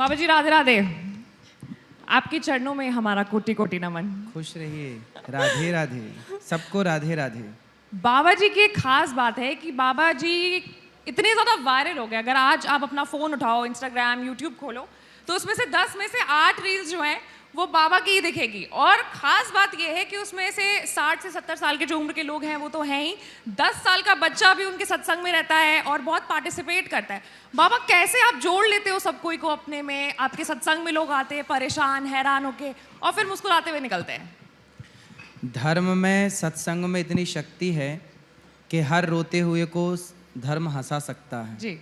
बाबा जी राधे राधे। आपके चरणों में हमारा कोटि कोटि नमन। खुश रहिए। राधे राधे। सबको राधे राधे। बाबा जी की एक खास बात है कि बाबा जी इतने ज़्यादा वायरल हो गए। अगर आज आप अपना फ़ोन उठाओ, इंस्टाग्राम, यूट्यूब खोलो, तो उसमें से 10 में से 8 रील्स जो हैं वो बाबा की ही दिखेगी। और ख़ास बात यह है कि उसमें से 60 से 70 साल के जो उम्र के लोग हैं वो तो हैं ही, 10 साल का बच्चा भी उनके सत्संग में रहता है और बहुत पार्टिसिपेट करता है। बाबा कैसे आप जोड़ लेते हो सब कोई को अपने में? आपके सत्संग में लोग आते हैं परेशान, हैरान होके और फिर मुस्कुराते हुए निकलते हैं। धर्म में, सत्संग में इतनी शक्ति है कि हर रोते हुए को धर्म हंसा सकता है जी।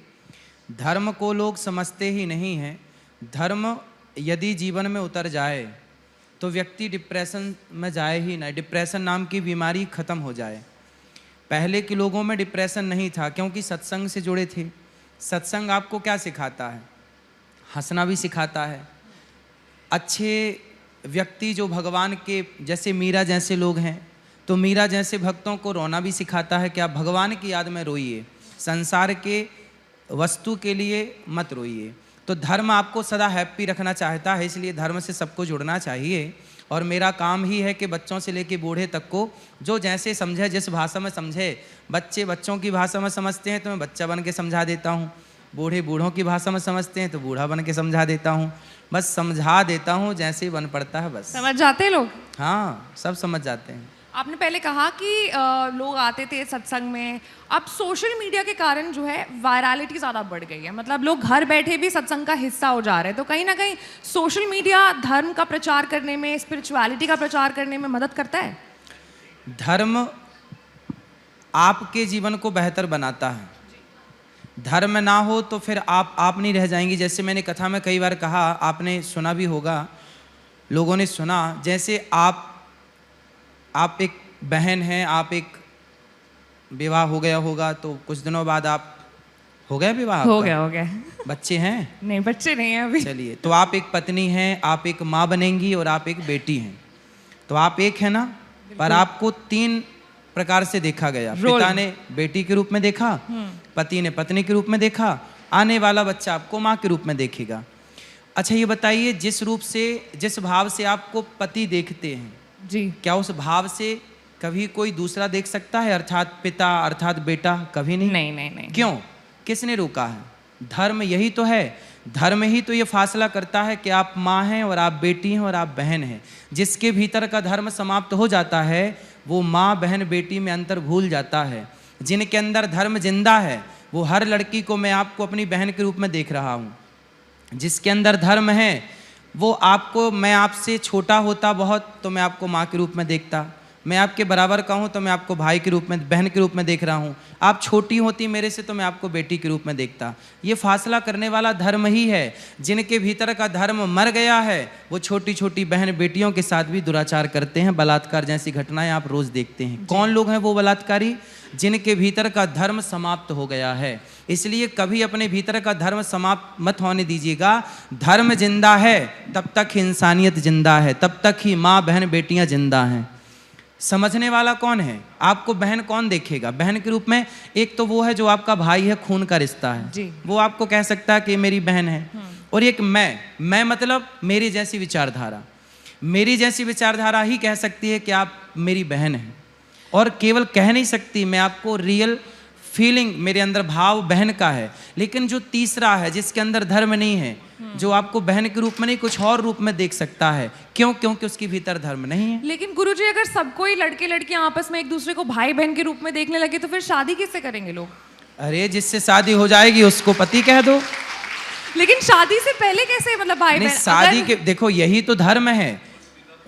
धर्म को लोग समझते ही नहीं हैं। धर्म यदि जीवन में उतर जाए तो व्यक्ति डिप्रेशन में जाए ही नहीं, डिप्रेशन नाम की बीमारी खत्म हो जाए। पहले के लोगों में डिप्रेशन नहीं था क्योंकि सत्संग से जुड़े थे। सत्संग आपको क्या सिखाता है? हंसना भी सिखाता है। अच्छे व्यक्ति जो भगवान के, जैसे मीरा जैसे लोग हैं, तो मीरा जैसे भक्तों को रोना भी सिखाता है कि आप भगवान की याद में रोइए, संसार के वस्तु के लिए मत रोइए। तो धर्म आपको सदा हैप्पी रखना चाहता है, इसलिए धर्म से सबको जुड़ना चाहिए। और मेरा काम ही है कि बच्चों से लेके बूढ़े तक को जो जैसे समझे, जिस भाषा में समझे। बच्चे बच्चों की भाषा में समझते हैं तो मैं बच्चा बन के समझा देता हूँ, बूढ़े बूढ़ों की भाषा में समझते हैं तो बूढ़ा बन के समझा देता हूँ। बस समझा देता हूँ जैसे ही बन पड़ता है, बस। समझ जाते हैं लोग? हाँ, सब समझ जाते हैं। आपने पहले कहा कि लोग आते थे सत्संग में। अब सोशल मीडिया के कारण जो है वायरलिटी ज़्यादा बढ़ गई है, मतलब लोग घर बैठे भी सत्संग का हिस्सा हो जा रहे हैं। तो कहीं ना कहीं सोशल मीडिया धर्म का प्रचार करने में, स्पिरिचुअलिटी का प्रचार करने में मदद करता है। धर्म आपके जीवन को बेहतर बनाता है। धर्म ना हो तो फिर आप नहीं रह जाएंगी। जैसे मैंने कथा में कई बार कहा, आपने सुना भी होगा, लोगों ने सुना। जैसे आप एक बहन हैं, आप एक विवाह हो गया होगा तो कुछ दिनों बाद आप हो गया विवाह? हो गया। बच्चे हैं? नहीं, बच्चे नहीं हैं अभी। चलिए, तो आप एक पत्नी हैं, आप एक माँ बनेंगी और आप एक बेटी हैं। तो आप एक है ना, पर आपको 3 प्रकार से देखा गया। पिता ने बेटी के रूप में देखा, पति ने पत्नी के रूप में देखा, आने वाला बच्चा आपको माँ के रूप में देखेगा। अच्छा ये बताइए, जिस रूप से, जिस भाव से आपको पति देखते हैं जी, क्या उस भाव से कभी कोई दूसरा देख सकता है? अर्थात पिता, अर्थात बेटा? कभी नहीं। नहीं। क्यों? किसने रोका है? धर्म यही तो है। धर्म ही तो ये फासला करता है कि आप माँ हैं और आप बेटी हैं और आप बहन हैं। जिसके भीतर का धर्म समाप्त हो जाता है वो माँ, बहन, बेटी में अंतर भूल जाता है। जिनके अंदर धर्म जिंदा है वो हर लड़की को, मैं आपको अपनी बहन के रूप में देख रहा हूँ। जिसके अंदर धर्म है वो आपको, मैं आपसे छोटा होता बहुत तो मैं आपको माँ के रूप में देखता, मैं आपके बराबर का हूँ तो मैं आपको भाई के रूप में, बहन के रूप में देख रहा हूँ। आप छोटी होती मेरे से तो मैं आपको बेटी के रूप में देखता। ये फासला करने वाला धर्म ही है। जिनके भीतर का धर्म मर गया है वो छोटी छोटी बहन बेटियों के साथ भी दुराचार करते हैं। बलात्कार जैसी घटनाएं आप रोज देखते हैं। कौन लोग हैं वो बलात्कारी? जिनके भीतर का धर्म समाप्त हो गया है। इसलिए कभी अपने भीतर का धर्म समाप्त मत होने दीजिएगा। धर्म जिंदा है तब तक ही इंसानियत जिंदा है, तब तक ही माँ, बहन, बेटियां जिंदा हैं। समझने वाला कौन है? आपको बहन कौन देखेगा? बहन के रूप में एक तो वो है जो आपका भाई है, खून का रिश्ता है जी। वो आपको कह सकता है कि मेरी बहन है। और एक मैं मतलब मेरी जैसी विचारधारा, मेरी जैसी विचारधारा ही कह सकती है कि आप मेरी बहन हैं। और केवल कह नहीं सकती, मैं आपको रियल फीलिंग, मेरे अंदर भाव बहन का है। लेकिन जो तीसरा है जिसके अंदर धर्म नहीं है, जो आपको बहन के रूप में नहीं कुछ और रूप में देख सकता है। क्यों? क्योंकि उसके भीतर धर्म नहीं है। लेकिन गुरुजी, अगर सबको ही लड़के लड़कियां आपस में एक दूसरे को भाई बहन के रूप में देखने लगे तो फिर शादी किससे करेंगे लोग? अरे जिससे शादी हो जाएगी उसको पति कह दो। लेकिन शादी से पहले कैसे, मतलब भाई बहन? शादी के, देखो यही तो धर्म है।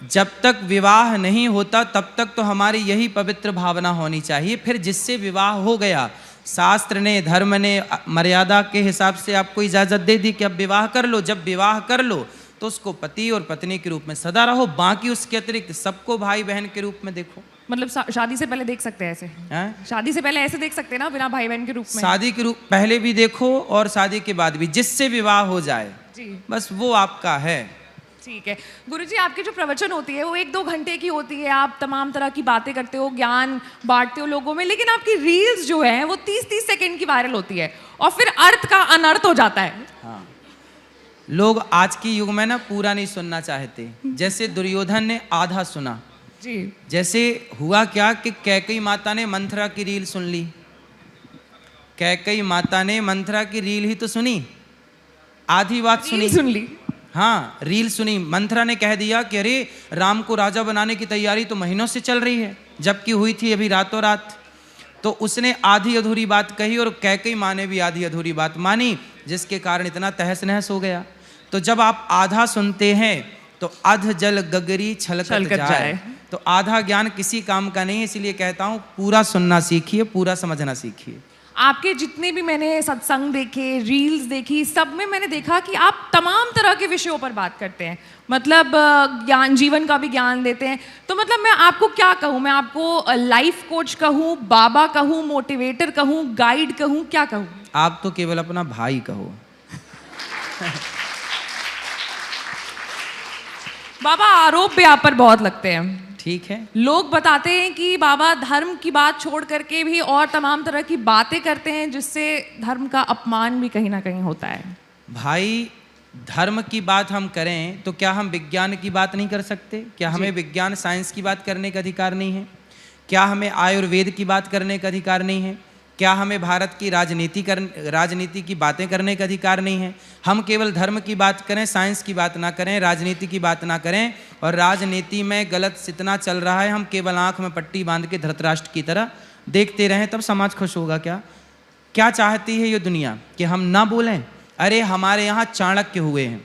जब तक विवाह नहीं होता तब तक तो हमारी यही पवित्र भावना होनी चाहिए। फिर जिससे विवाह हो गया, शास्त्र ने, धर्म ने मर्यादा के हिसाब से आपको इजाज़त दे दी कि अब विवाह कर लो। जब विवाह कर लो तो उसको पति और पत्नी के रूप में सदा रहो। बाकी उसके अतिरिक्त सबको भाई बहन के रूप में देखो। मतलब शादी से पहले देख सकते हैं ऐसे? शादी से पहले ऐसे देख सकते हैं ना, बिना भाई बहन के रूप में? शादी के रूप पहले भी देखो और शादी के बाद भी, जिससे विवाह हो जाए जी, बस वो आपका है। ठीक है। गुरुजी, आपकी जो प्रवचन होती है वो 1-2 घंटे की होती है। आप तमाम तरह की बातें करते हो, ज्ञान बांटते हो लोगों में, लेकिन आपकी रील्स जो है वो 30-30 सेकंड की वायरल होती है और फिर अर्थ का अनर्थ हो जाता है। हाँ, लोग आज के युग में ना पूरा नहीं सुनना चाहते। जैसे दुर्योधन ने आधा सुना जी। जैसे हुआ क्या कि कैकेयी माता ने मंथरा की रील सुन ली। कैकेयी माता ने मंथरा की रील ही तो सुनी, आधी बात सुनी। सुन ली। हाँ, रील सुनी। मंथरा ने कह दिया कि अरे राम को राजा बनाने की तैयारी तो महीनों से चल रही है, जबकि हुई थी अभी रातों रात। तो उसने आधी अधूरी बात कही और कैकेयी माँ ने भी आधी अधूरी बात मानी, जिसके कारण इतना तहस नहस हो गया। तो जब आप आधा सुनते हैं तो अध जल गगरी छलकत जाए। तो आधा ज्ञान किसी काम का नहीं है, इसलिए कहता हूँ पूरा सुनना सीखिए, पूरा समझना सीखिए। आपके जितने भी मैंने सत्संग देखे, रील्स देखी, सब में मैंने देखा कि आप तमाम तरह के विषयों पर बात करते हैं। मतलब ज्ञान, जीवन का भी ज्ञान देते हैं। तो मतलब मैं आपको क्या कहूँ, मैं आपको लाइफ कोच कहूँ, बाबा कहूँ, मोटिवेटर कहूँ, गाइड कहूँ, क्या कहूँ? आप तो केवल अपना भाई कहो। बाबा, आरोप भी आप पर बहुत लगते हैं। ठीक है, लोग बताते हैं कि बाबा धर्म की बात छोड़ करके भी और तमाम तरह की बातें करते हैं, जिससे धर्म का अपमान भी कहीं ना कहीं होता है। भाई धर्म की बात हम करें तो क्या हम विज्ञान की बात नहीं कर सकते? क्या हमें विज्ञान साइंस की बात करने का अधिकार नहीं है? क्या हमें आयुर्वेद की बात करने का अधिकार नहीं है? क्या हमें भारत की राजनीति की बातें करने का अधिकार नहीं है? हम केवल धर्म की बात करें, साइंस की बात ना करें, राजनीति की बात ना करें, और राजनीति में गलत इतना चल रहा है, हम केवल आंख में पट्टी बांध के धृतराष्ट्र की तरह देखते रहें, तब समाज खुश होगा क्या? क्या चाहती है ये दुनिया कि हम ना बोलें? अरे हमारे यहाँ चाणक्य हुए हैं।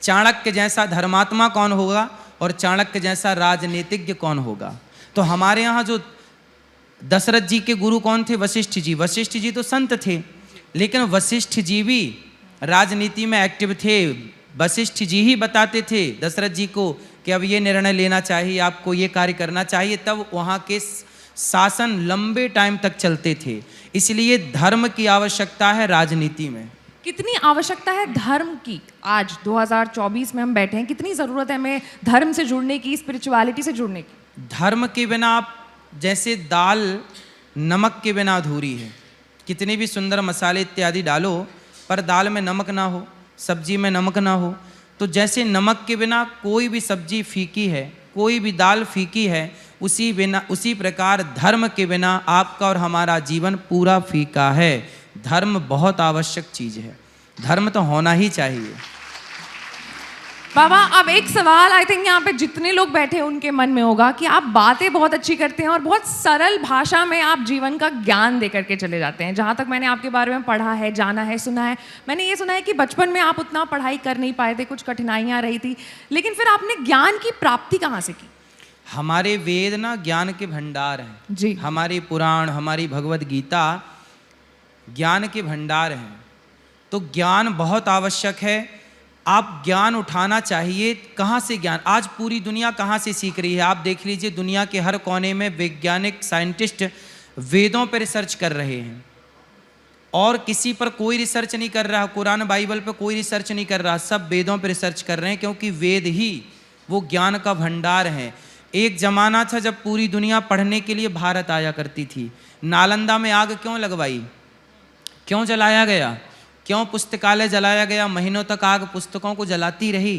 चाणक्य जैसा धर्मात्मा कौन होगा और चाणक्य जैसा राजनीतिज्ञ कौन होगा? तो हमारे यहाँ जो दशरथ जी के गुरु कौन थे? वशिष्ठ जी। वशिष्ठ जी तो संत थे, लेकिन वशिष्ठ जी भी राजनीति में एक्टिव थे। वशिष्ठ जी ही बताते थे दशरथ जी को कि अब ये निर्णय लेना चाहिए, आपको ये कार्य करना चाहिए, तब वहाँ के शासन लंबे टाइम तक चलते थे। इसलिए धर्म की आवश्यकता है राजनीति में। कितनी आवश्यकता है धर्म की? आज 2024 में हम बैठे हैं, कितनी ज़रूरत है हमें धर्म से जुड़ने की, स्पिरिचुअलिटी से जुड़ने की? धर्म के बिना आप, जैसे दाल नमक के बिना अधूरी है। कितने भी सुंदर मसाले इत्यादि डालो, पर दाल में नमक ना हो, सब्जी में नमक ना हो, तो जैसे नमक के बिना कोई भी सब्जी फीकी है, कोई भी दाल फीकी है, उसी प्रकार धर्म के बिना आपका और हमारा जीवन पूरा फीका है। धर्म बहुत आवश्यक चीज़ है, धर्म तो होना ही चाहिए। बाबा, अब एक सवाल आई थिंक यहाँ पे जितने लोग बैठे उनके मन में होगा कि आप बातें बहुत अच्छी करते हैं और बहुत सरल भाषा में आप जीवन का ज्ञान दे करके चले जाते हैं। जहाँ तक मैंने आपके बारे में पढ़ा है, जाना है, सुना है, मैंने ये सुना है कि बचपन में आप उतना पढ़ाई कर नहीं पाए थे, कुछ कठिनाइयाँ रही थी, लेकिन फिर आपने ज्ञान की प्राप्ति कहाँ से की? हमारे वेद ना ज्ञान के भंडार हैं जी। हमारे पुराण, हमारी भगवद गीता ज्ञान के भंडार हैं। तो ज्ञान बहुत आवश्यक है। आप ज्ञान उठाना चाहिए। कहाँ से ज्ञान? आज पूरी दुनिया कहाँ से सीख रही है? आप देख लीजिए, दुनिया के हर कोने में वैज्ञानिक साइंटिस्ट वेदों पर रिसर्च कर रहे हैं, और किसी पर कोई रिसर्च नहीं कर रहा। कुरान बाइबल पर कोई रिसर्च नहीं कर रहा, सब वेदों पर रिसर्च कर रहे हैं, क्योंकि वेद ही वो ज्ञान का भंडार है। एक जमाना था जब पूरी दुनिया पढ़ने के लिए भारत आया करती थी। नालंदा में आग क्यों लगवाई? क्यों जलाया गया? क्यों पुस्तकालय जलाया गया? महीनों तक आग पुस्तकों को जलाती रही,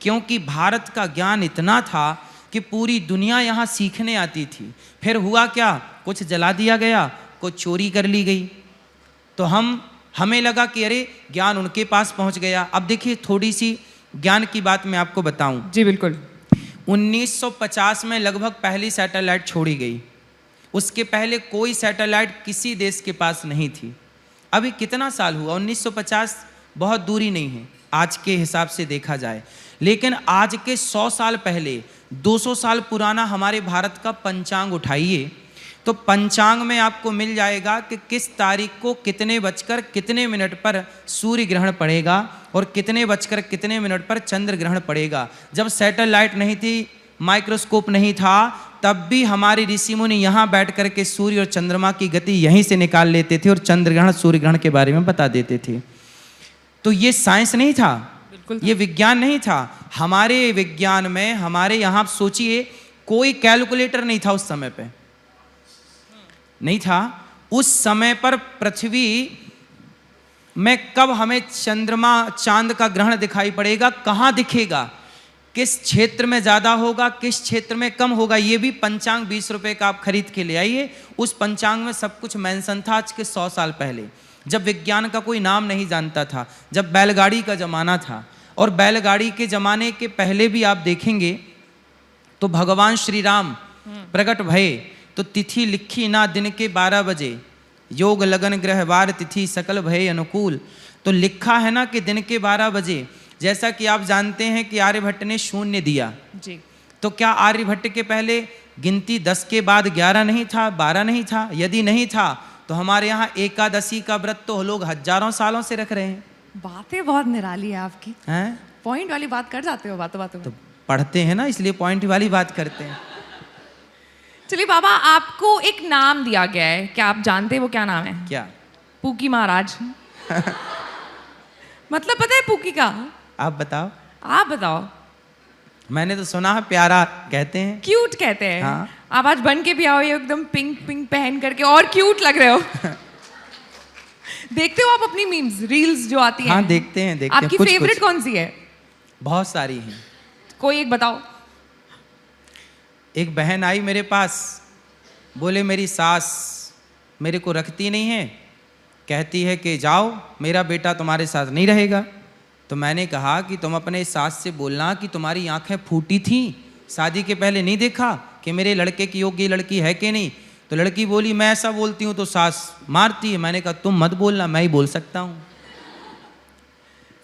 क्योंकि भारत का ज्ञान इतना था कि पूरी दुनिया यहाँ सीखने आती थी। फिर हुआ क्या? कुछ जला दिया गया, कुछ चोरी कर ली गई, तो हमें लगा कि अरे ज्ञान उनके पास पहुँच गया। अब देखिए, थोड़ी सी ज्ञान की बात मैं आपको बताऊँ। जी बिल्कुल। 1950 में लगभग पहली सैटेलाइट छोड़ी गई। उसके पहले कोई सैटेलाइट किसी देश के पास नहीं थी। अभी कितना साल हुआ? 1950 बहुत दूरी नहीं है आज के हिसाब से देखा जाए, लेकिन आज के 100 साल पहले, 200 साल पुराना हमारे भारत का पंचांग उठाइए, तो पंचांग में आपको मिल जाएगा कि किस तारीख को कितने बजकर कितने मिनट पर सूर्य ग्रहण पड़ेगा और कितने बजकर कितने मिनट पर चंद्र ग्रहण पड़ेगा। जब सैटेलाइट नहीं थी, माइक्रोस्कोप नहीं था, तब भी हमारे ऋषि मुनि यहाँ बैठ कर के सूर्य और चंद्रमा की गति यहीं से निकाल लेते थे और चंद्र ग्रहण, सूर्य ग्रहण के बारे में बता देते थे। तो ये साइंस नहीं था, बिल्कुल ये विज्ञान नहीं था। हमारे विज्ञान में, हमारे यहाँ सोचिए, कोई कैलकुलेटर नहीं था उस समय पे, नहीं था। उस समय पर पृथ्वी में कब हमें चंद्रमा चांद का ग्रहण दिखाई पड़ेगा, कहाँ दिखेगा, किस क्षेत्र में ज़्यादा होगा, किस क्षेत्र में कम होगा, ये भी पंचांग 20 रुपए का आप खरीद के ले आइए। उस पंचांग में सब कुछ मेंशन था आज के 100 साल पहले, जब विज्ञान का कोई नाम नहीं जानता था, जब बैलगाड़ी का ज़माना था। और बैलगाड़ी के ज़माने के पहले भी आप देखेंगे तो भगवान श्री राम प्रकट भये तो तिथि लिखी ना दिन के 12 बजे, योग लगन ग्रहवार तिथि सकल भय अनुकूल। तो लिखा है ना कि दिन के 12 बजे। जैसा कि आप जानते हैं कि आर्यभट्ट ने शून्य दिया जी। तो क्या आर्यभट्ट के पहले गिनती 10 के बाद 11 नहीं था, 12 नहीं था? यदि नहीं था तो हमारे यहाँ एकादशी का व्रत तो लोग हजारों सालों से रख रहे हैं। बातें बहुत निराली है आपकी, हैं? पॉइंट वाली बात कर जाते हो बातों बातों तो में। पढ़ते हैं ना, इसलिए पॉइंट वाली बात करते हैं। चलिए बाबा, आपको एक नाम दिया गया है, क्या आप जानते हैं वो क्या नाम है? क्या? पूकी महाराज। मतलब पता है पूकी का? आप बताओ। आप बताओ। मैंने तो सुना है प्यारा कहते हैं, क्यूट कहते हैं। हाँ। आप आज बन के भी आओ ये एकदम पिंक पिंक पहन करके और क्यूट लग रहे हो। देखते हो आप अपनी मीम्स रील्स जो आती हैं? हाँ देखते हैं, देखते हैं। आपकी कुछ फेवरेट कुछ कौन सी है? बहुत सारी हैं। कोई एक बताओ। एक बहन आई मेरे पास, बोले मेरी सास मेरे को रखती नहीं है, कहती है कि जाओ मेरा बेटा तुम्हारे साथ नहीं रहेगा। तो मैंने कहा कि तुम अपने सास से बोलना कि तुम्हारी आंखें फूटी थी, शादी के पहले नहीं देखा कि मेरे लड़के की योग्य लड़की है कि नहीं? तो लड़की बोली मैं ऐसा बोलती हूँ तो सास मारती है। मैंने कहा तुम मत बोलना, मैं ही बोल सकता हूँ।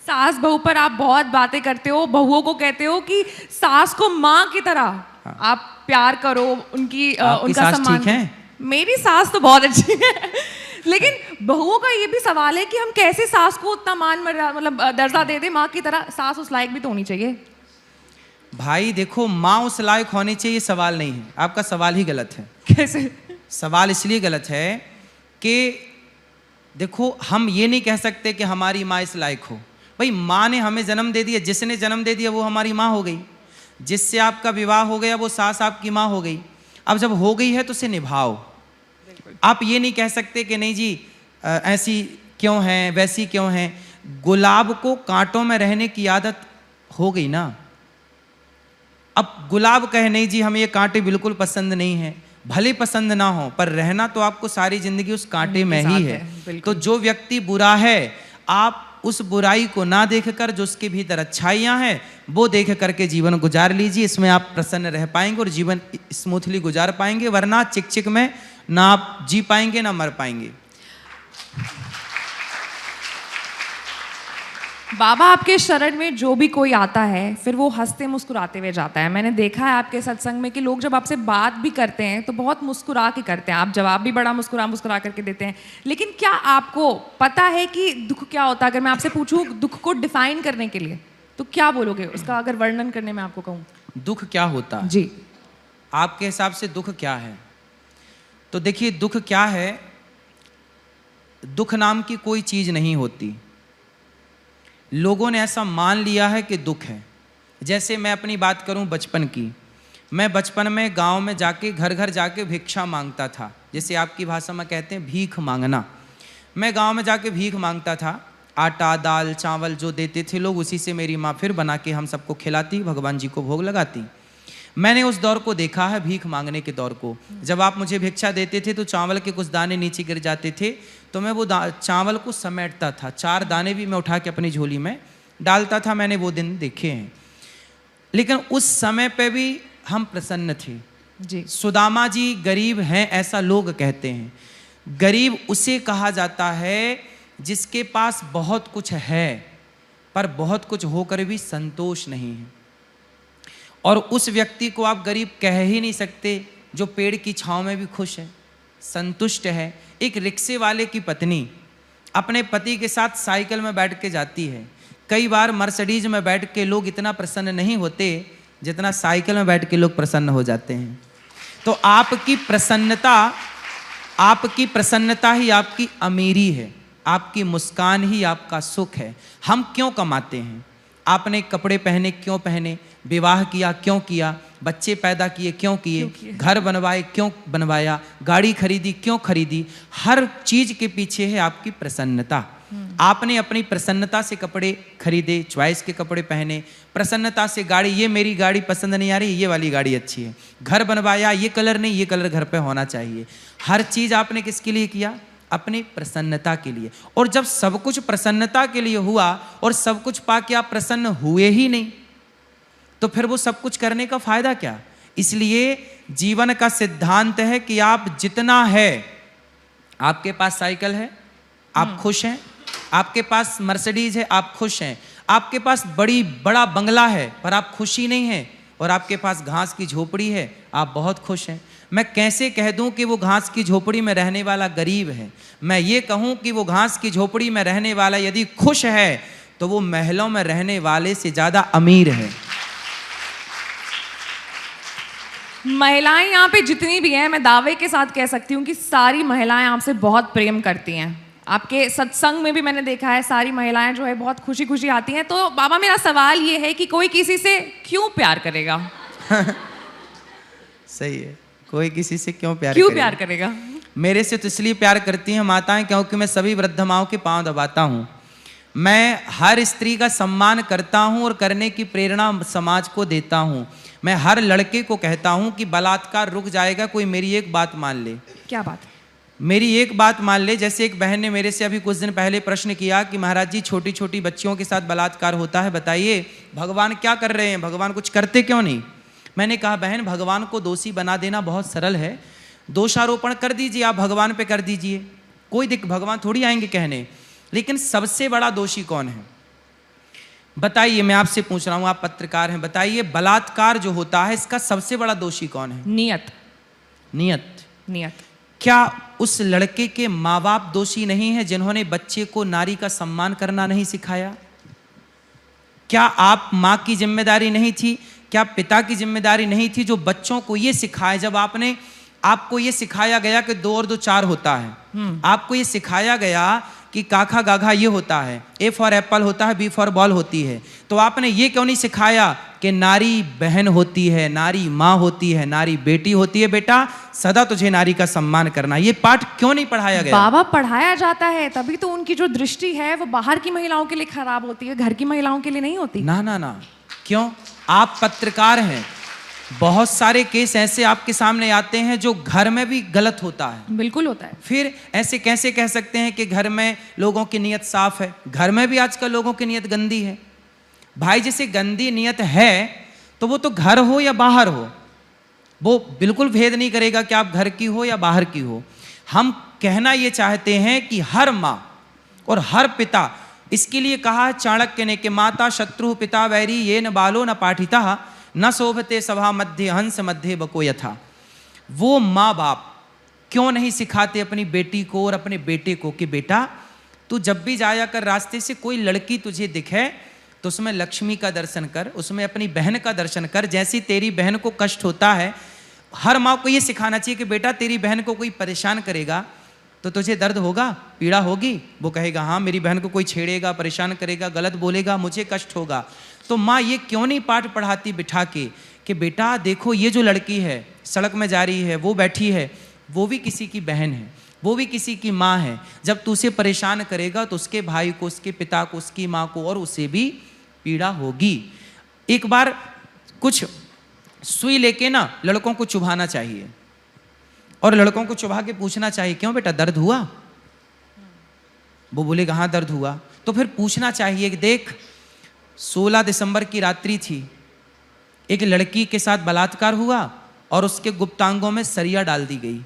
सास बहू पर आप बहुत बातें करते हो, बहुओं को कहते हो कि सास को माँ की तरह आप प्यार करो, उनकी आपकी उनका सास सम्मान। ठीक है? मेरी सास तो बहुत अच्छी है। लेकिन बहुओं का ये भी सवाल है कि हम कैसे सास को उतना मान मतलब दर्जा दे दे माँ की तरह। सास उस लायक भी तो होनी चाहिए। भाई देखो, माँ उस लायक होनी चाहिए सवाल नहीं है, आपका सवाल ही गलत है। कैसे? सवाल इसलिए गलत है कि देखो हम ये नहीं कह सकते कि हमारी माँ इस लायक हो। भाई माँ ने हमें जन्म दे दिया, जिसने जन्म दे दिया वो हमारी माँ हो गई, जिससे आपका विवाह हो गया वो सास आपकी माँ हो गई। अब जब हो गई है तो उसे निभाओ। आप ये नहीं कह सकते कि नहीं जी ऐसी क्यों है, वैसी क्यों है। गुलाब को कांटों में रहने की आदत हो गई ना। अब गुलाब कहे नहीं जी हमें ये कांटे बिल्कुल पसंद नहीं है, भले पसंद ना हो पर रहना तो आपको सारी जिंदगी उस कांटे में ही है। तो जो व्यक्ति बुरा है, आप उस बुराई को ना देखकर जो उसके भीतर अच्छाइयाँ हैं वो देख करके जीवन गुजार लीजिए। इसमें आप प्रसन्न रह पाएंगे और जीवन स्मूथली गुजार पाएंगे, वरना चिक चिक में ना आप जी पाएंगे ना मर पाएंगे। बाबा आपके शरण में जो भी कोई आता है फिर वो हंसते मुस्कुराते हुए जाता है। मैंने देखा है आपके सत्संग में कि लोग जब आपसे बात भी करते हैं तो बहुत मुस्कुरा के करते हैं, आप जवाब भी बड़ा मुस्कुरा मुस्कुरा करके देते हैं। लेकिन क्या आपको पता है कि दुख क्या होता है? अगर मैं आपसे पूछूं दुख को डिफाइन करने के लिए तो क्या बोलोगे? उसका अगर वर्णन करने में आपको कहूँ दुख क्या होता है जी, आपके हिसाब से दुख क्या है? तो देखिए दुख क्या है, दुख नाम की कोई चीज नहीं होती। लोगों ने ऐसा मान लिया है कि दुख है। जैसे मैं अपनी बात करूं बचपन की, मैं बचपन में गांव में जाके घर घर जाके भिक्षा मांगता था, जैसे आपकी भाषा में कहते हैं भीख मांगना। मैं गांव में जाके भीख मांगता था, आटा दाल चावल जो देते थे लोग उसी से मेरी माँ फिर बना के हम सबको खिलाती, भगवान जी को भोग लगाती। मैंने उस दौर को देखा है, भीख मांगने के दौर को। जब आप मुझे भिक्षा देते थे तो चावल के कुछ दाने नीचे गिर जाते थे तो मैं वो चावल को समेटता था, 4 दाने भी मैं उठा के अपनी झोली में डालता था। मैंने वो दिन देखे हैं। लेकिन उस समय पे भी हम प्रसन्न थे जी। सुदामा जी गरीब हैं ऐसा लोग कहते हैं। गरीब उसे कहा जाता है जिसके पास बहुत कुछ है पर बहुत कुछ होकर भी संतोष नहीं है। और उस व्यक्ति को आप गरीब कह ही नहीं सकते जो पेड़ की छांव में भी खुश है, संतुष्ट है। एक रिक्शे वाले की पत्नी अपने पति के साथ साइकिल में बैठ के जाती है। कई बार मर्सिडीज में बैठ के लोग इतना प्रसन्न नहीं होते जितना साइकिल में बैठ के लोग प्रसन्न हो जाते हैं। तो आपकी प्रसन्नता ही आपकी अमीरी है, आपकी मुस्कान ही आपका सुख है। हम क्यों कमाते हैं? आपने कपड़े पहने क्यों पहने, विवाह किया क्यों किया, बच्चे पैदा किए क्यों किए, घर बनवाए क्यों बनवाया, गाड़ी खरीदी क्यों खरीदी। हर चीज के पीछे है आपकी प्रसन्नता। आपने अपनी प्रसन्नता से कपड़े खरीदे, चॉइस के कपड़े पहने, प्रसन्नता से गाड़ी, ये मेरी गाड़ी पसंद नहीं आ रही, ये वाली गाड़ी अच्छी है, घर बनवाया, ये कलर नहीं, ये कलर घर पे होना चाहिए। हर चीज़ आपने किसके लिए किया? अपनी प्रसन्नता के लिए। और जब सब कुछ प्रसन्नता के लिए हुआ और सब कुछ पाके आप प्रसन्न हुए ही नहीं, तो फिर वो सब कुछ करने का फायदा क्या? इसलिए जीवन का सिद्धांत है कि आप जितना है, आपके पास साइकिल है, आप खुश हैं, आपके पास मर्सिडीज है, आप खुश हैं, आपके पास बड़ा बंगला है पर आप खुशी नहीं हैं, और आपके पास घास की झोपड़ी है, आप बहुत खुश हैं। मैं कैसे कह दूं कि वो घास की झोपड़ी में रहने वाला गरीब है? मैं ये कहूं कि वो घास की झोपड़ी में रहने वाला यदि खुश है तो वो महलों में रहने वाले से ज्यादा अमीर है। महिलाएं यहाँ पे जितनी भी हैं, मैं दावे के साथ कह सकती हूँ कि सारी महिलाएं आपसे बहुत प्रेम करती हैं। आपके सत्संग में भी मैंने देखा है, सारी महिलाएं जो है बहुत खुशी खुशी आती हैं। तो बाबा, मेरा सवाल ये है कि कोई किसी से क्यों प्यार करेगा? सही है, कोई किसी से क्यों प्यार करेगा? मेरे से तो इसलिए प्यार करती हैं माताएं क्योंकि मैं सभी वृद्ध माओं के पांव दबाता हूँ। मैं हर स्त्री का सम्मान करता हूँ और करने की प्रेरणा समाज को देता हूँ। मैं हर लड़के को कहता हूँ कि बलात्कार रुक जाएगा, कोई मेरी एक बात मान ले। क्या बात? मेरी एक बात मान ले। जैसे एक बहन ने मेरे से अभी कुछ दिन पहले प्रश्न किया कि महाराज जी, छोटी छोटी बच्चियों के साथ बलात्कार होता है, बताइए भगवान क्या कर रहे हैं, भगवान कुछ करते क्यों नहीं? मैंने कहा बहन, भगवान को दोषी बना देना बहुत सरल है, दोषारोपण कर दीजिए, आप भगवान पे कर दीजिए, कोई भगवान थोड़ी आएंगे कहने। लेकिन सबसे बड़ा दोषी कौन है बताइए? मैं आपसे पूछ रहा हूं, आप पत्रकार हैं, बताइए बलात्कार जो होता है इसका सबसे बड़ा दोषी कौन है? नियत। नियत। नियत। क्या उस लड़के के माँ बाप दोषी नहीं है जिन्होंने बच्चे को नारी का सम्मान करना नहीं सिखाया? क्या आप माँ की जिम्मेदारी नहीं थी? क्या पिता की जिम्मेदारी नहीं थी जो बच्चों को ये सिखाए? जब आपको ये सिखाया गया कि 2 और 2 4 होता है, आपको ये सिखाया गया कि काखा गाघा ये होता है, ए फॉर एप्पल होता है, बी फॉर बॉल होती है, तो आपने ये क्यों नहीं सिखाया कि नारी बहन होती है, नारी माँ होती है, नारी बेटी होती है, बेटा सदा तुझे नारी का सम्मान करना? ये पाठ क्यों नहीं पढ़ाया गया? बाबा, पढ़ाया जाता है, तभी तो उनकी जो दृष्टि है वो बाहर की महिलाओं के लिए खराब होती है, घर की महिलाओं के लिए नहीं होती। ना ना ना, क्यों? आप पत्रकार हैं, बहुत सारे केस ऐसे आपके सामने आते हैं जो घर में भी गलत होता है। बिल्कुल होता है। फिर ऐसे कैसे कह सकते हैं कि घर में लोगों की नीयत साफ है? घर में भी आजकल लोगों की नीयत गंदी है। भाई, जैसे गंदी नीयत है तो वो तो घर हो या बाहर हो, वो बिल्कुल भेद नहीं करेगा कि आप घर की हो या बाहर की हो। हम कहना ये चाहते हैं कि हर माँ और हर पिता, इसके लिए कहा चाणक्य ने कि माता शत्रु पिता वैरी ये न बालो न पाठिता न शोभते सभा मध्य हंस मध्य बको यथा। वो माँ बाप क्यों नहीं सिखाते अपनी बेटी को और अपने बेटे को कि बेटा तू जब भी जाया कर रास्ते से कोई लड़की तुझे दिखे तो उसमें लक्ष्मी का दर्शन कर, उसमें अपनी बहन का दर्शन कर। जैसी तेरी बहन को कष्ट होता है, हर माँ को ये सिखाना चाहिए कि बेटा तेरी बहन को कोई परेशान करेगा तो तुझे दर्द होगा, पीड़ा होगी। वो कहेगा हाँ, मेरी बहन को कोई छेड़ेगा, परेशान करेगा, गलत बोलेगा, मुझे कष्ट होगा। तो माँ ये क्यों नहीं पाठ पढ़ाती बिठा के कि बेटा देखो ये जो लड़की है सड़क में जा रही है, वो बैठी है, वो भी किसी की बहन है, वो भी किसी की माँ है। जब तू उसे परेशान करेगा तो उसके भाई को, उसके पिता को, उसकी माँ को और उसे भी पीड़ा होगी। एक बार कुछ सुई लेके ना लड़कों को चुभाना चाहिए और लड़कों को चुभा के पूछना चाहिए क्यों बेटा दर्द हुआ? वो बोलेगा हाँ दर्द हुआ। तो फिर पूछना चाहिए कि देख 16 दिसंबर की रात्रि थी, एक लड़की के साथ बलात्कार हुआ और उसके गुप्तांगों में सरिया डाल दी गई।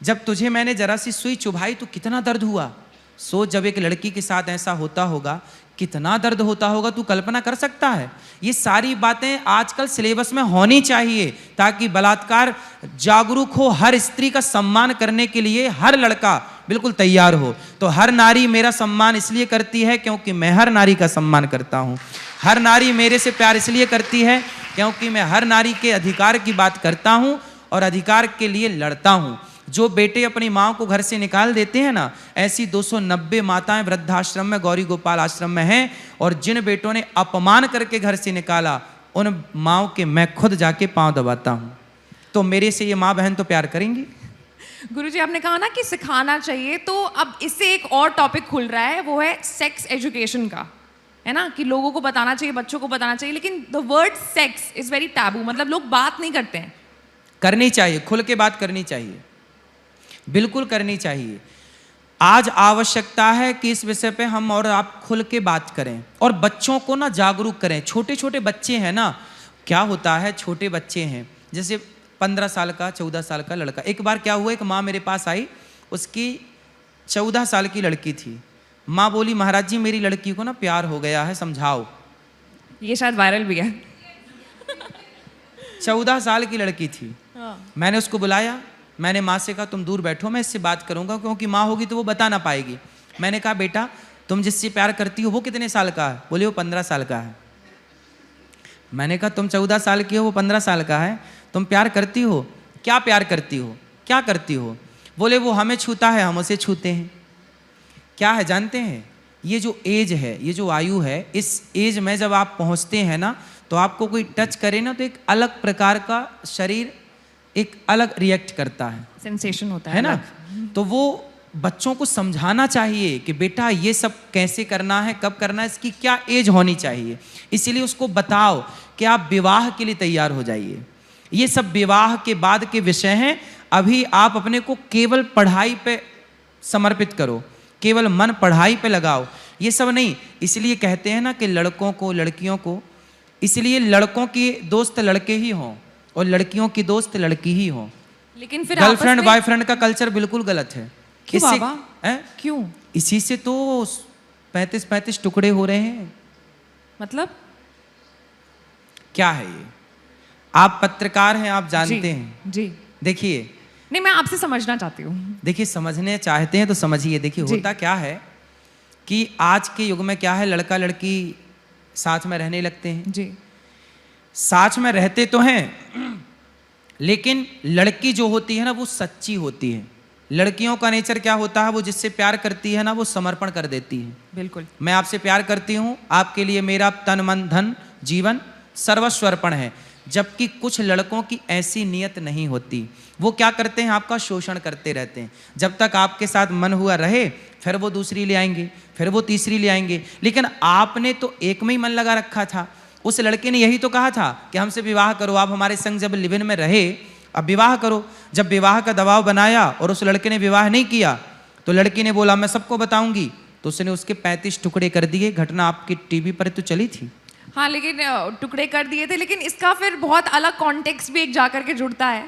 जब तुझे मैंने जरा सी सुई चुभाई तो कितना दर्द हुआ। सोच जब एक लड़की के साथ ऐसा होता होगा कितना दर्द होता होगा, तू कल्पना कर सकता है? ये सारी बातें आजकल सिलेबस में होनी चाहिए ताकि बलात्कार जागरूक हो, हर स्त्री का सम्मान करने के लिए हर लड़का बिल्कुल तैयार हो। तो हर नारी मेरा सम्मान इसलिए करती है क्योंकि मैं हर नारी का सम्मान करता हूँ। हर नारी मेरे से प्यार इसलिए करती है क्योंकि मैं हर नारी के अधिकार की बात करता हूँ और अधिकार के लिए लड़ता हूँ। जो बेटे अपनी माँ को घर से निकाल देते हैं ना, ऐसी 290 माताएं वृद्धाश्रम में, गौरी गोपाल आश्रम में हैं। और जिन बेटों ने अपमान करके घर से निकाला उन माँओं के मैं खुद जाके पांव दबाता हूँ। तो मेरे से ये माँ बहन तो प्यार करेंगी। गुरुजी आपने कहा ना कि सिखाना चाहिए, तो अब इससे एक और टॉपिक खुल रहा है, वो है सेक्स एजुकेशन का, है ना, कि लोगों को बताना चाहिए, बच्चों को बताना चाहिए, लेकिन the word sex is very taboo, मतलब लोग बात नहीं करते हैं। करनी चाहिए, खुल के बात करनी चाहिए, बिल्कुल करनी चाहिए। आज आवश्यकता है कि इस विषय पे हम और आप खुल के बात करें और बच्चों को ना जागरूक करें। छोटे छोटे बच्चे हैं ना, क्या होता है, छोटे बच्चे हैं, जैसे 15 साल का 14 साल का लड़का। एक बार क्या हुआ, एक माँ मेरे पास आई, उसकी 14 साल की लड़की थी। माँ बोली, महाराज जी मेरी लड़की को ना प्यार हो गया है, समझाओ। ये शायद वायरल भी है। 14 साल की लड़की थी। हाँ। मैंने उसको बुलाया, मैंने माँ से कहा तुम दूर बैठो, मैं इससे बात करूंगा, क्योंकि माँ होगी तो वो बता ना पाएगी। मैंने कहा बेटा तुम जिससे प्यार करती हो वो कितने साल का है? बोले वो 15 साल का है। मैंने कहा तुम 14 साल की हो, वो 15 साल का है, तुम प्यार करती हो? क्या प्यार करती हो, क्या करती हो? बोले वो हमें छूता है, हम उसे छूते हैं। क्या है जानते हैं, ये जो एज है, ये जो आयु है, इस एज में जब आप पहुंचते हैं ना, तो आपको कोई टच करे ना तो एक अलग प्रकार का शरीर एक अलग रिएक्ट करता है, सेंसेशन होता है ना। अलग। तो वो बच्चों को समझाना चाहिए कि बेटा ये सब कैसे करना है, कब करना है, इसकी क्या एज होनी चाहिए। इसीलिए उसको बताओ कि आप विवाह के लिए तैयार हो जाइए। ये सब विवाह के बाद के विषय हैं। अभी आप अपने को केवल पढ़ाई पे समर्पित करो, केवल मन पढ़ाई पे लगाओ, ये सब नहीं। इसलिए कहते हैं ना कि लड़कों को, लड़कियों को, इसलिए लड़कों की दोस्त लड़के ही हों और लड़कियों की दोस्त लड़की ही हों। लेकिन फिर गर्लफ्रेंड बॉयफ्रेंड का कल्चर बिल्कुल गलत है। क्यों इससे- बाबा? हैं? क्यों? इसी से तो 35-35 टुकड़े हो रहे हैं। मतलब क्या है ये? आप पत्रकार हैं, आप जानते जी, हैं। जी। देखिए, नहीं, मैं आपसे समझना चाहती हूँ। देखिए समझने चाहते हैं तो समझिए। देखिए जी। होता क्या है कि आज के युग में क्या है, लड़का लड़की साथ में रहने लगते हैं। जी। साथ में रहते तो हैं, लेकिन लड़की जो होती है ना वो सच्ची होती है। लड़कियों का नेचर क्या होता है, वो जिससे प्यार करती है ना वो समर्पण कर देती है। बिल्कुल। मैं आपसे प्यार करती हूँ, आपके लिए मेरा तन मन धन जीवन सर्वस्व अर्पण है। जबकि कुछ लड़कों की ऐसी नियत नहीं होती, वो क्या करते हैं, आपका शोषण करते रहते हैं। जब तक आपके साथ मन हुआ रहे, फिर वो दूसरी ले आएंगे, फिर वो तीसरी ले आएंगे। लेकिन आपने तो एक में ही मन लगा रखा था। उस लड़के ने यही तो कहा था कि हमसे विवाह करो, आप हमारे संग जब लिव इन में रहे, अब विवाह करो। जब विवाह का दबाव बनाया और उस लड़के ने विवाह नहीं किया, तो लड़की ने बोला मैं सबको बताऊंगी, तो उसने उसके 35 टुकड़े कर दिए। घटना आपकी टीवी पर तो चली थी। हाँ, लेकिन टुकड़े कर दिए थे, लेकिन इसका फिर बहुत अलग कॉन्टेक्स्ट भी एक जाकर के जुड़ता है।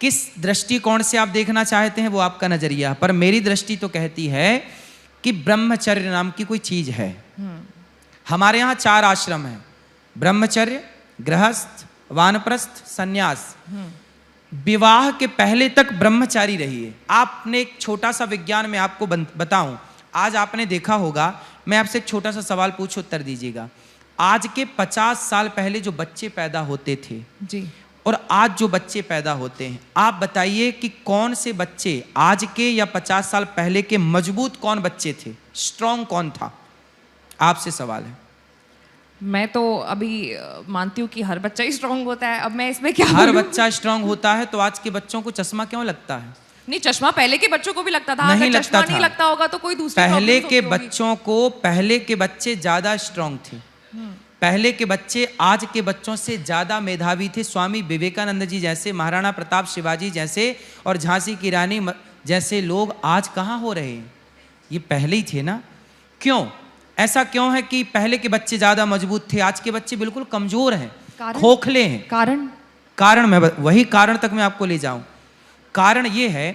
किस दृष्टिकोण से आप देखना चाहते हैं वो आपका नजरिया, पर मेरी दृष्टि तो कहती है कि ब्रह्मचर्य नाम की कोई चीज है। हमारे यहाँ 4 आश्रम हैं, ब्रह्मचर्य, गृहस्थ, वानप्रस्थ, सन्यास। विवाह के पहले तक ब्रह्मचारी रहिए। आपने एक छोटा सा विज्ञान में आपको बताऊं, आज आपने देखा होगा, मैं आपसे एक छोटा सा सवाल पूछ उत्तर दीजिएगा। आज के 50 साल पहले जो बच्चे पैदा होते थे जी, और आज जो बच्चे पैदा होते हैं, आप बताइए कि कौन से बच्चे आज के या 50 साल पहले के मजबूत कौन बच्चे थे, स्ट्रांग कौन था? आपसे सवाल है। मैं तो अभी मानती हूँ कि हर बच्चा ही स्ट्रांग होता है। अब मैं इसमें क्या हर बोलूं? बच्चा स्ट्रांग होता है, तो आज के बच्चों को चश्मा क्यों लगता है? नहीं, चश्मा पहले के बच्चों को भी लगता था। नहीं अगर लगता चश्मा था। नहीं लगता होगा तो कोई दूसरी पहले problems के होती होगी। बच्चों को, पहले के बच्चे ज्यादा स्ट्रांग थे। पहले के बच्चे आज के बच्चों से ज्यादा मेधावी थे। स्वामी विवेकानंद जी जैसे, महाराणा प्रताप शिवाजी जैसे और झांसी की रानी जैसे लोग आज कहाँ हो रहे हैं? ये पहले ही थे ना। क्यों ऐसा क्यों है कि पहले के बच्चे ज्यादा मजबूत थे, आज के बच्चे बिल्कुल कमजोर हैं, खोखले हैं? कारण मैं वही कारण तक मैं आपको ले जाऊं। कारण ये है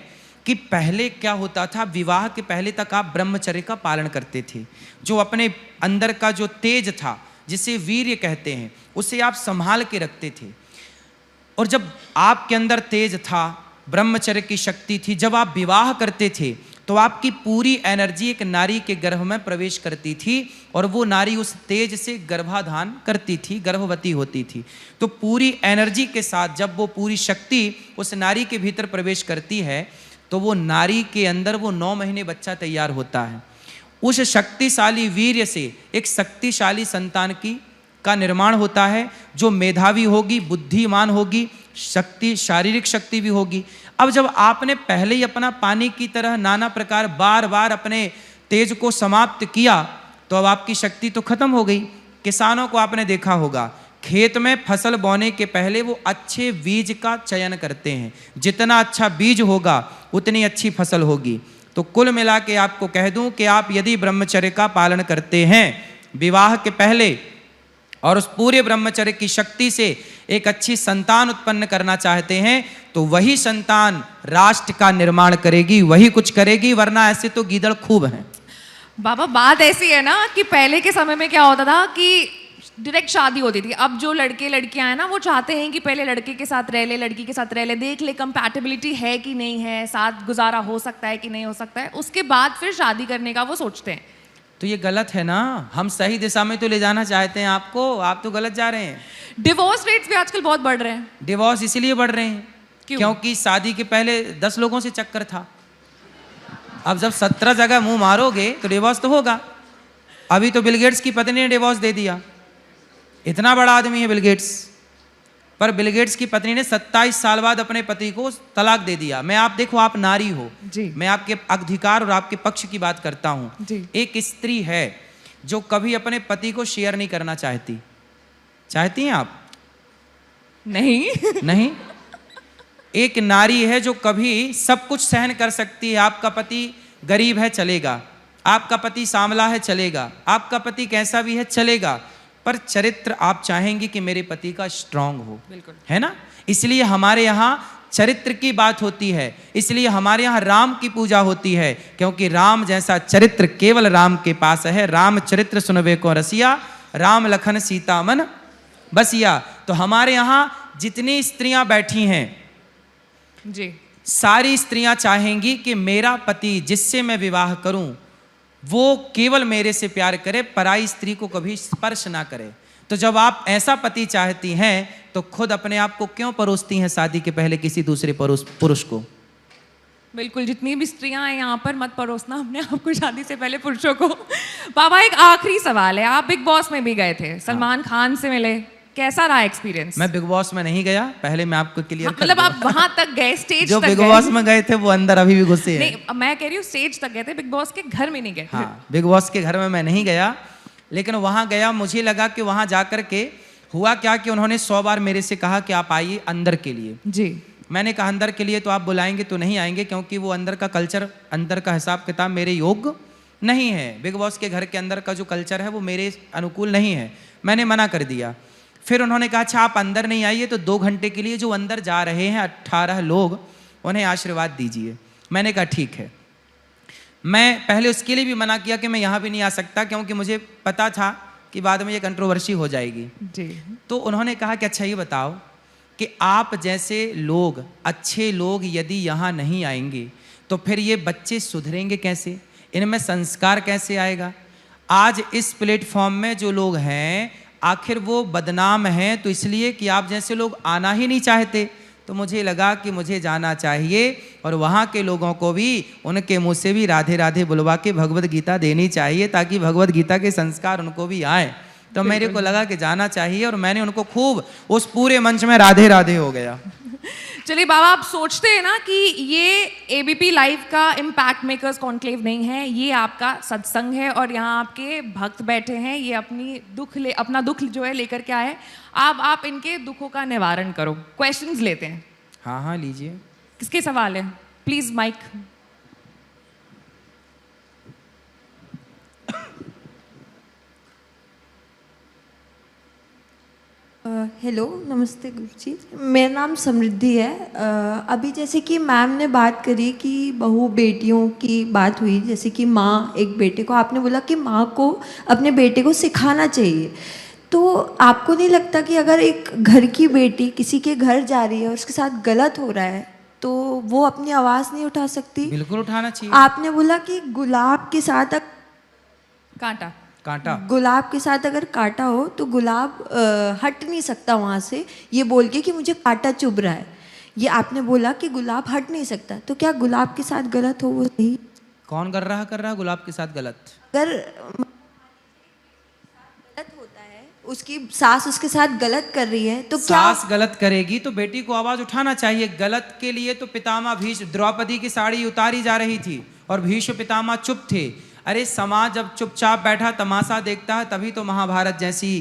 कि पहले क्या होता था, विवाह के पहले तक आप ब्रह्मचर्य का पालन करते थे। जो अपने अंदर का जो तेज था, जिसे वीर्य कहते हैं, उसे आप संभाल के रखते थे। और जब आपके अंदर तेज था, ब्रह्मचर्य की शक्ति थी, जब आप विवाह करते थे तो आपकी पूरी एनर्जी एक नारी के गर्भ में प्रवेश करती थी और वो नारी उस तेज से गर्भाधान करती थी, गर्भवती होती थी। तो पूरी एनर्जी के साथ जब वो पूरी शक्ति उस नारी के भीतर प्रवेश करती है, तो वो नारी के अंदर वो 9 महीने बच्चा तैयार होता है। उस शक्तिशाली वीर्य से एक शक्तिशाली संतान की का निर्माण होता है, जो मेधावी होगी, बुद्धिमान होगी, शक्ति, शारीरिक शक्ति भी होगी। अब जब आपने पहले ही अपना पानी की तरह नाना प्रकार बार बार अपने तेज को समाप्त किया, तो अब आपकी शक्ति तो खत्म हो गई। किसानों को आपने देखा होगा, खेत में फसल बोने के पहले वो अच्छे बीज का चयन करते हैं। जितना अच्छा बीज होगा उतनी अच्छी फसल होगी। तो कुल मिला के आपको कह दूं कि आप यदि ब्रह्मचर्य का पालन करते हैं विवाह के पहले, और उस पूरे ब्रह्मचर्य की शक्ति से एक अच्छी संतान उत्पन्न करना चाहते हैं, तो वही संतान राष्ट्र का निर्माण करेगी, वही कुछ करेगी, वरना ऐसे तो गीदड़ खूब हैं। बाबा बात ऐसी है ना कि पहले के समय में क्या होता था कि डायरेक्ट शादी होती थी। अब जो लड़के लड़कियां हैं ना, वो चाहते हैं कि पहले लड़के के साथ रह ले, लड़की के साथ रह ले, देख ले कंपैटिबिलिटी है कि नहीं है, साथ गुजारा हो सकता है कि नहीं हो सकता है, उसके बाद फिर शादी करने का वो सोचते हैं। तो ये गलत है ना। हम सही दिशा में तो ले जाना चाहते हैं आपको, आप तो गलत जा रहे हैं। डिवोर्स रेट्स भी आजकल बहुत बढ़ रहे हैं। डिवोर्स इसीलिए बढ़ रहे हैं क्यों? क्योंकि शादी के पहले 10 लोगों से चक्कर था। अब जब 17 जगह मुंह मारोगे तो डिवोर्स तो होगा। अभी तो बिल गेट्स की पत्नी ने डिवोर्स दे दिया। इतना बड़ा आदमी है बिल गेट्स, पर बिल गेट्स की पत्नी ने 27 साल बाद अपने पति को तलाक दे दिया। मैं, आप देखो, आप नारी हो जी, मैं आपके अधिकार और आपके पक्ष की बात करता हूं जी। एक स्त्री है जो कभी अपने पति को शेयर नहीं करना चाहती। चाहती हैं आप? नहीं। नहीं। एक नारी है जो कभी सब कुछ सहन कर सकती है। आपका पति गरीब है, चलेगा। आपका पति सांवला है, चलेगा। आपका पति कैसा भी है, चलेगा। पर चरित्र आप चाहेंगे कि मेरे पति का स्ट्रांग हो, बिल्कुल, है ना। इसलिए हमारे यहाँ चरित्र की बात होती है, इसलिए हमारे यहाँ राम की पूजा होती है, क्योंकि राम जैसा चरित्र केवल राम के पास है। राम चरित्र सुनबे को रसिया, राम लखन सीता मन बसिया। तो हमारे यहाँ जितनी स्त्रियां बैठी हैं जी, सारी स्त्रियां चाहेंगी कि मेरा पति जिससे मैं विवाह करूं वो केवल मेरे से प्यार करे, पराई स्त्री को कभी स्पर्श ना करे। तो जब आप ऐसा पति चाहती हैं तो खुद अपने आप को क्यों परोसती हैं शादी के पहले किसी दूसरे पुरुष को? बिल्कुल। जितनी भी स्त्रियां हैं यहाँ पर, मत परोसना अपने आप को शादी से पहले पुरुषों को। बाबा एक आखिरी सवाल है, आप बिग बॉस में भी गए थे, सलमान खान से मिले, कैसा रहा एक्सपीरियंस? मैं बिग बॉस में नहीं गया, पहले मैं आपको क्लियर कर मतलब दूं। आप वहां तक गए, स्टेज जो तक बिग गए? बॉस में गए थे वो अंदर अभी भी घुसे हैं। नहीं, मैं कह रही हूँ स्टेज तक गए थे, बिग बॉस के घर में नहीं गए थे। हाँ, बिग बॉस के घर में मैं नहीं गया, लेकिन वहां गया। मुझे लगा कि वहां जाकर के हुआ क्या कि उन्होंने 100 बार मेरे से कहा कि आप आइए अंदर के लिए। जी। मैंने कहा अंदर के लिए तो आप बुलाएंगे तो नहीं आएंगे, क्योंकि वो अंदर का कल्चर, अंदर का हिसाब किताब मेरे योग्य नहीं है। बिग बॉस के घर के अंदर का जो कल्चर है वो मेरे अनुकूल नहीं है। मैंने मना कर दिया। फिर उन्होंने कहा अच्छा आप अंदर नहीं आइए, तो 2 घंटे के लिए जो अंदर जा रहे हैं 18 लोग, उन्हें आशीर्वाद दीजिए। मैंने कहा ठीक है। मैं पहले उसके लिए भी मना किया कि मैं यहाँ भी नहीं आ सकता, क्योंकि मुझे पता था कि बाद में ये कंट्रोवर्सी हो जाएगी। जी। तो उन्होंने कहा कि अच्छा ये बताओ कि आप जैसे लोग, अच्छे लोग यदि यहाँ नहीं आएंगे तो फिर ये बच्चे सुधरेंगे कैसे, इनमें संस्कार कैसे आएगा? आज इस प्लेटफॉर्म में जो लोग हैं आखिर वो बदनाम हैं तो इसलिए कि आप जैसे लोग आना ही नहीं चाहते। तो मुझे लगा कि मुझे जाना चाहिए और वहाँ के लोगों को भी उनके मुंह से भी राधे राधे बुलवा के भगवत गीता देनी चाहिए, ताकि भगवत गीता के संस्कार उनको भी आए। तो मेरे को लगा कि जाना चाहिए और मैंने उनको खूब उस पूरे मंच में राधे राधे हो गया। चलिए बाबा, आप सोचते हैं ना कि ये एबीपी लाइव का इम्पैक्ट मेकर्स कॉन्क्लेव नहीं है, ये आपका सत्संग है और यहाँ आपके भक्त बैठे हैं, ये अपना दुख जो है लेकर के आए। आप इनके दुखों का निवारण करो। क्वेश्चंस लेते हैं। हाँ हाँ लीजिए। किसके सवाल है? Please mic. हेलो, नमस्ते गुरुजी। मेरा नाम समृद्धि है। अभी जैसे कि मैम ने बात करी कि बहू बेटियों की बात हुई, जैसे कि माँ एक बेटे को, आपने बोला कि माँ को अपने बेटे को सिखाना चाहिए। तो आपको नहीं लगता कि अगर एक घर की बेटी किसी के घर जा रही है और उसके साथ गलत हो रहा है तो वो अपनी आवाज़ नहीं उठा सकती? बिल्कुल उठाना चाहिए। आपने बोला कि गुलाब के साथ कांटा गुलाब के साथ अगर कांटा हो तो गुलाब हट नहीं सकता वहाँ से, ये बोल के कि मुझे कांटा चुभ रहा है। ये आपने बोला कि गुलाब हट नहीं सकता, तो क्या गुलाब के साथ गलत हो वो सही? कौन कर रहा गुलाब के साथ गलत? अगर गलत होता है उसकी सास उसके साथ गलत कर रही है तो क्या सास गलत करेगी तो बेटी को आवाज उठाना चाहिए। गलत के लिए तो पितामह भीष्म, द्रौपदी की साड़ी उतारी जा रही थी और भीष्म पितामह चुप थे। अरे समाज जब चुपचाप बैठा तमाशा देखता है तभी तो महाभारत जैसी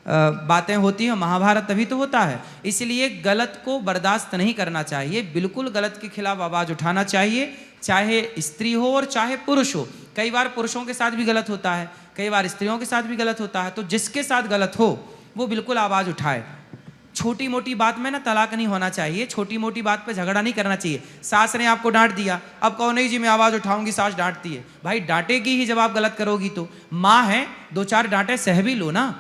बातें होती हैं, महाभारत तभी तो होता है। इसलिए गलत को बर्दाश्त नहीं करना चाहिए, बिल्कुल गलत के खिलाफ आवाज उठाना चाहिए, चाहे स्त्री हो और चाहे पुरुष हो। कई बार पुरुषों के साथ भी गलत होता है, कई बार स्त्रियों के साथ भी गलत होता है, तो जिसके साथ गलत हो वो बिल्कुल आवाज उठाए। छोटी मोटी बात में ना तलाक नहीं होना चाहिए, छोटी मोटी बात पे झगड़ा नहीं करना चाहिए। सास ने आपको डांट दिया, अब कहो नहीं जी मैं आवाज उठाऊंगी, सास डांटती है। भाई डांटेगी ही जब आप गलत करोगी तो। माँ है, दो चार डांटे सह भी लो ना।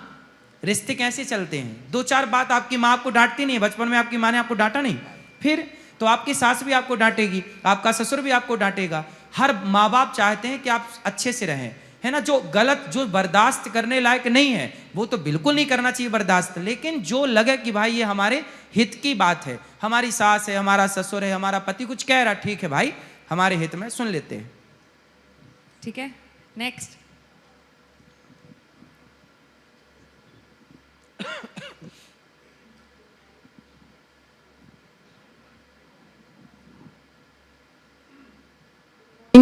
रिश्ते कैसे चलते हैं, दो चार बात आपकी माँ आपको डांटती नहीं है, बचपन में आपकी माँ ने आपको डांटा नहीं, फिर तो आपकी सास भी आपको डांटेगी, आपका ससुर भी आपको डांटेगा। हर माँ बाप चाहते हैं कि आप अच्छे से रहें, है ना। जो गलत, जो बर्दाश्त करने लायक नहीं है वो तो बिल्कुल नहीं करना चाहिए बर्दाश्त, लेकिन जो लगे कि भाई ये हमारे हित की बात है, हमारी सास है, हमारा ससुर है, हमारा पति कुछ कह रहा, ठीक है भाई हमारे हित में, सुन लेते हैं। ठीक है, next.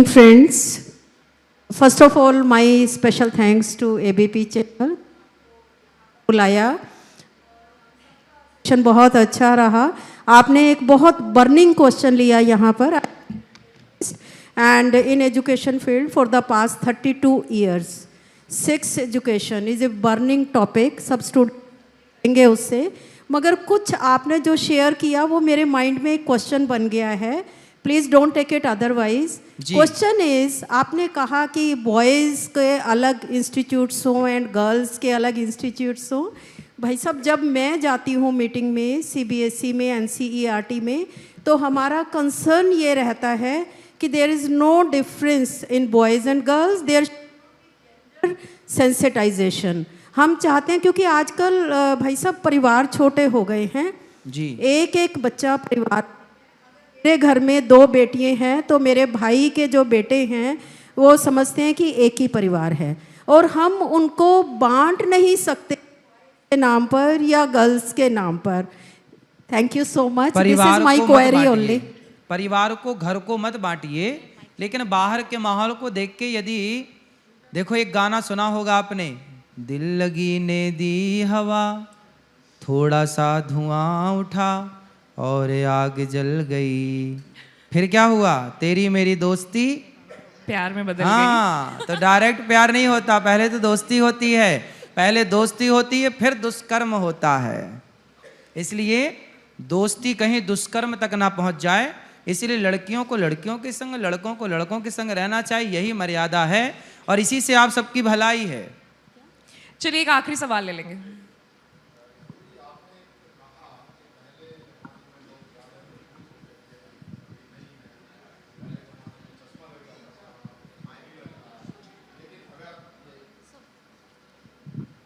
Friends, first of all, my special thanks to ABP channel बुलाया। बहुत अच्छा रहा, आपने एक बहुत बर्निंग क्वेश्चन लिया यहाँ पर। And in education field for the past 32 years, sex education is a burning topic, सब स्टूडेंट उससे। मगर कुछ आपने जो शेयर किया वो मेरे माइंड में एक क्वेश्चन बन गया है, please don't take it otherwise. Question is, आपने कहा कि बॉयज़ के अलग इंस्टीट्यूट्स हों एंड गर्ल्स के अलग इंस्टीट्यूट्स हों। भाई साहब, जब मैं जाती हूँ मीटिंग में, CBSE में, NCERT में, तो हमारा कंसर्न ये रहता है कि there is no difference in boys and girls, their sensitization हम चाहते हैं। क्योंकि आजकल भाई साहब परिवार छोटे हो गए हैं जी, एक एक बच्चा परिवार। मेरे घर में 2 बेटियां हैं, तो मेरे भाई के जो बेटे हैं वो समझते हैं कि एक ही परिवार है, और हम उनको बांट नहीं सकते के नाम पर या गर्ल्स के नाम पर। Thank you so much, this is my query only. परिवार को, घर को मत बांटिए, लेकिन बाहर के माहौल को देख के, यदि देखो एक गाना सुना होगा आपने, दिल लगी ने दी हवा, थोड़ा सा धुआं उठा और आग जल गई, फिर क्या हुआ, तेरी मेरी दोस्ती प्यार में बदल हाँ, तो डायरेक्ट प्यार नहीं होता, पहले तो दोस्ती होती है, पहले दोस्ती होती है फिर दुष्कर्म होता है। इसलिए दोस्ती कहीं दुष्कर्म तक ना पहुंच जाए, इसलिए लड़कियों को लड़कियों के संग, लड़कों को लड़कों के संग रहना चाहिए, यही मर्यादा है और इसी से आप सबकी भलाई है। चलिए एक आखिरी सवाल ले लेंगे।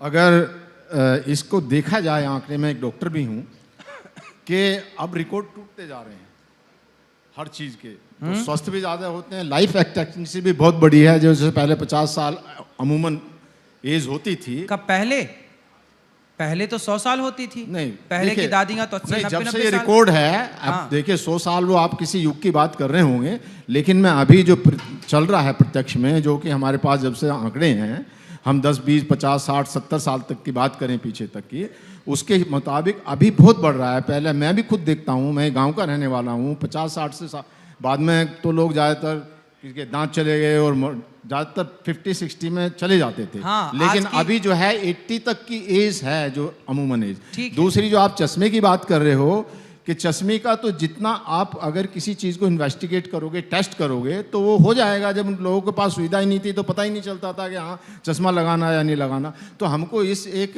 अगर इसको देखा जाए आंकड़े में, एक डॉक्टर भी हूँ, कि अब रिकॉर्ड टूटते जा रहे हैं हर चीज़ के, तो स्वस्थ भी ज़्यादा होते हैं, लाइफ एक्सपेक्टेंसी भी बहुत बड़ी है। जैसे पहले 50 साल अमूमन एज होती थी। कब? पहले तो 100 साल होती थी। नहीं, पहले की दादियाँ तो 80-90 जब से ये रिकॉर्ड है, अब देखिए 100 साल वो आप किसी युग की बात कर रहे होंगे, लेकिन मैं अभी जो चल रहा है प्रत्यक्ष में, जो कि हमारे पास जब से आंकड़े हैं, हम 10, 20, 50, 60, 70 साल तक की बात करें पीछे तक की, उसके मुताबिक अभी बहुत बढ़ रहा है। पहले मैं भी खुद देखता हूँ, मैं गांव का रहने वाला हूँ, 50-60 से बाद में तो लोग ज़्यादातर किसके दांत चले गए और ज़्यादातर 50-60 में चले जाते थे। हाँ, लेकिन अभी जो है 80 तक की एज है, जो अमूमन एज। दूसरी जो आप चश्मे की बात कर रहे हो, कि चश्मे का तो जितना आप अगर किसी चीज़ को इन्वेस्टिगेट करोगे, टेस्ट करोगे, तो वो हो जाएगा। जब उन लोगों के पास सुविधा ही नहीं थी तो पता ही नहीं चलता था कि हाँ चश्मा लगाना या नहीं लगाना। तो हमको इस एक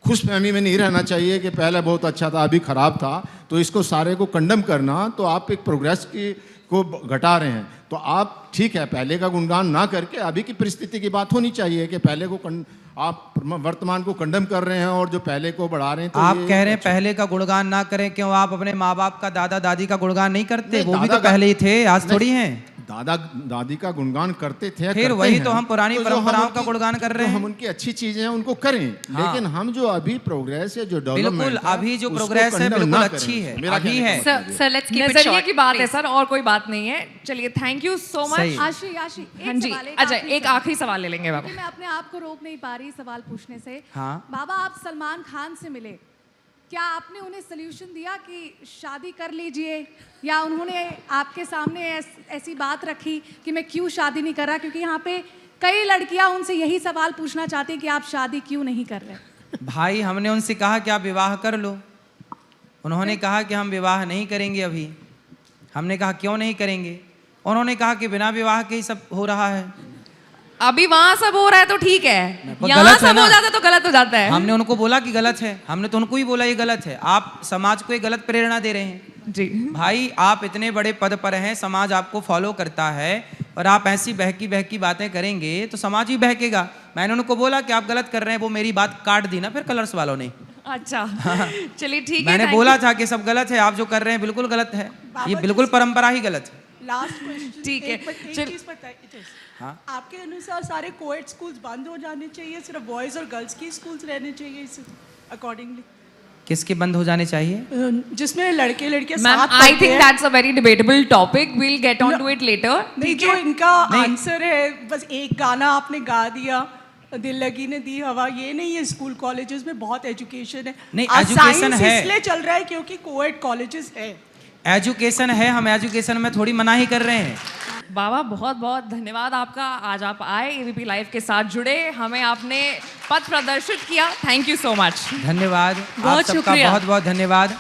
खुशफहमी में नहीं रहना चाहिए कि पहले बहुत अच्छा था अभी ख़राब था, तो इसको सारे को कंडम करना, तो आप एक प्रोग्रेस को घटा रहे हैं। तो आप ठीक है, पहले का गुणगान ना करके अभी की परिस्थिति की बात होनी चाहिए कि पहले को आप वर्तमान को कंडम कर रहे हैं और जो पहले को बढ़ा रहे हैं। तो आप कह रहे हैं पहले का गुणगान ना करें, क्यों? आप अपने माँ बाप का, दादा दादी का गुणगान नहीं करते? वो भी तो पहले ही थे, आज थोड़ी हैं। दादा दादी का गुणगान करते थे, फिर करते वही हैं, तो हम पुरानी जो परंपराओं हम का उनकी- गुणगान कर रहे जो हैं। हम उनकी अच्छी चीजें हैं उनको करें, लेकिन हम जो अभी प्रोग्रेस है, जो डेवलपमेंट बिल्कुल, अभी जो प्रोग्रेस है बिल्कुल अच्छी है, अभी है। सर लेट्स कीप इट नजरिए शॉर्ट की बात है सर, और कोई बात नहीं है। चलिए, थैंक यू सो मच। सही। आशी आशी हाँ जी, अच्छा एक आखिरी सवाल ले लेंगे बाबा। क्योंकि मैं अपने आप को रोक नहीं पा रही सवाल पूछने से। हाँ। बाबा, आप सलमान खान से मिले, क्या आपने उन्हें सोल्यूशन दिया कि शादी कर लीजिए, या उन्होंने आपके सामने ऐसी बात रखी कि मैं क्यों शादी नहीं कर रहा? क्योंकि यहाँ पे कई लड़कियां उनसे यही सवाल पूछना चाहती हैं कि आप शादी क्यों नहीं कर रहे? भाई हमने उनसे कहा कि आप विवाह कर लो, उन्होंने कहा कि हम विवाह नहीं करेंगे अभी। हमने कहा क्यों नहीं करेंगे? उन्होंने कहा कि बिना विवाह के ही सब हो रहा है। अभी वहां सब हो रहा है तो ठीक है, पर यहाँ गलत है सब ना। हो जाता है तो गलत हो जाता है। हमने उनको बोला कि गलत है, हमने तो उनको ही बोला ये गलत है। आप समाज को एक गलत प्रेरणा दे रहे हैं जी भाई। आप इतने बड़े पद पर हैं, समाज आपको फॉलो करता है, और आप ऐसी बहकी बहकी बातें करेंगे तो समाज ही बहकेगा। मैंने उनको बोला कि आप गलत कर रहे हैं, वो मेरी बात काट दी ना फिर कलर्स वालों ने। अच्छा चलिए ठीक है। मैंने thank बोला you। था कि सब गलत है, आप जो कर रहे हैं बिल्कुल गलत है, ये बिल्कुल परंपरा ही गलत है। लास्ट क्वेश्चन, ठीक है, एक चल- चीज बताइए। हाँ। आपके अनुसार सारे कोएड स्कूल्स बंद हो जाने चाहिए, सिर्फ बॉयज और गर्ल्स की स्कूल्स रहने चाहिए इस अकॉर्डिंगली? किसके बंद हो जाने चाहिए? जिसमें लड़के लड़कियां मैम साथ आई पढ़ते थिंक हैं। That's a very debatable topic, we'll get on to it later. नहीं, जो इनका आंसर है बस एक गाना आपने गा दिया, दिल लगी ने दी हवा, ये नहीं है। स्कूल कॉलेजेस में बहुत एजुकेशन है। नहीं, आज education science है। इसलिए चल रहा है क्योंकि कोएड कॉलेजेस है। एजुकेशन है, हम एजुकेशन में थोड़ी मना ही कर रहे हैं। बाबा बहुत बहुत धन्यवाद आपका, आज आप आए एबीपी लाइव के साथ जुड़े, हमें आपने पथ प्रदर्शित किया। Thank you so much. धन्यवाद, आप बहुत सबका शुक्रिया। बहुत बहुत धन्यवाद।